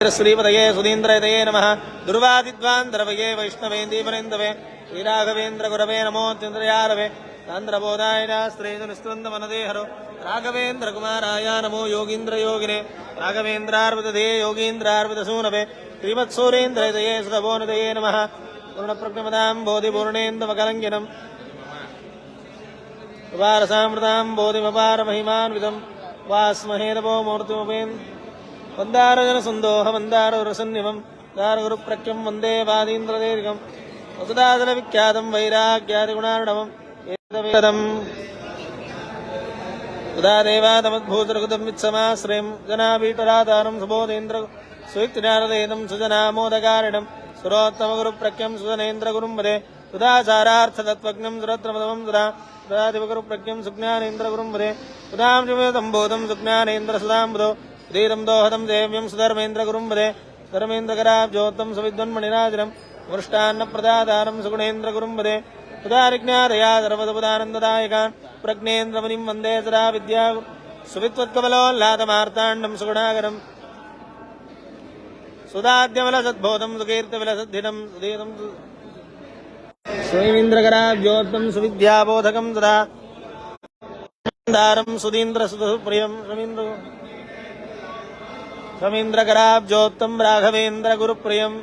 श्रीपदये सुधीन्द्रयतये नमः दुर्वादिद्वान्तरवये वैष्णवेन्दीपनेन्दवे श्रीराघवेन्द्रगुरवे नमोऽत्यन्तरयारवे सान्द्रबोधाय श्रीनुस्तुन्दमनदेहरो राघवेन्द्रकुमाराय नमो योगीन्द्रयोगिने राघवेन्द्रार्विदधे योगीन्द्रार्विदसूनवे श्रीमत्सूरेन्द्रयतये सुतभोनदये नमः पूर्णप्रज्ञपदां बोधिपूर्णेन्दवकलङ्किनम् उपारसामृतां बोधिमपारमहिमान्वितं वास्महेदपो मूर्तिमुपेन् वंदारजन सुंदोह वंदारसन्निभं दारगुरुप्रख्यं वंदे वादीन्द्रदीर्घं वसुदादल विख्यातं वैराग्यादिगुणार्णवम् एतवेदम् उदा देवादमद्भूतरघुदं वित्समाश्रयं जनापीठराधारं सुबोधेन्द्र सुयुक्तिनारदेदं सुजनामोदकारिणं सुरोत्तमगुरुप्रख्यं सुजनेन्द्रगुरुं वदे सुदाचारार्थतत्त्वज्ञं सुरत्नमदमं सुधा सुधादिवगुरुप्रख्यं सुज्ञानेन्द्रगुरुं वदे सुधां शिवसम्बोधं सुज्ञानेन्द्रसुधाम्बुधो उदीरं दोहदं देव्यं सुधर्मेन्द्रगुरुं वदे धर्मेन्द्रकराब्जोत्तं सुविद्वन्मणिराजनं मृष्टान्नप्रदातारं सुगुणेन्द्रगुरुं वदे उदारिज्ञादया सर्वदुदानन्ददायकान् प्रज्ञेन्द्रमुनिं वन्दे सदा विद्या सुवित्वत्कमलोल्लादमार्ताण्डं सुगुणागरं सुधाद्यविलसद्बोधं सुकीर्तिविलसद्धिनं सुधीरं स्वयमिन्द्रकराब्जोत्तं सुविद्याबोधकं सदा दारं सुधीन्द्रसुधप्रियं रवीन्द्रकराब्जोत्तं राघवेन्द्र गुरुप्रियम्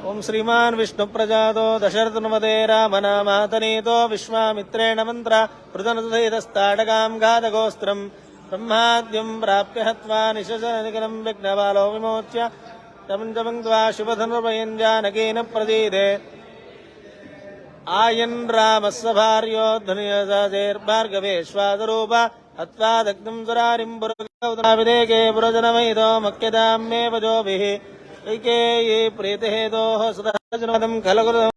ओं श्रीमान् विष्णुप्रजातो दशरथनुमते रामनामातनीतो विश्वामित्रेण मन्त्रा पृतनुदयदस्ताडकां घातगोस्त्रं ब्रह्माद्यं प्राप्य हत्वा निशजननिकलं विघ्नबालो विमोच्य तमञ्जमङ्क्त्वा शुभधनुर्भयं जानकेन प्रदीदे आयन् रामस्य भार्यो धनुर्भार्गवेश्वादरूपा हत्वा दग्धं सुरारिं पुरविदेके पुरजनमयितो मक्यदां मे वजोभिः ऐकेयी प्रीतिहेतोः सुतः खलगुरु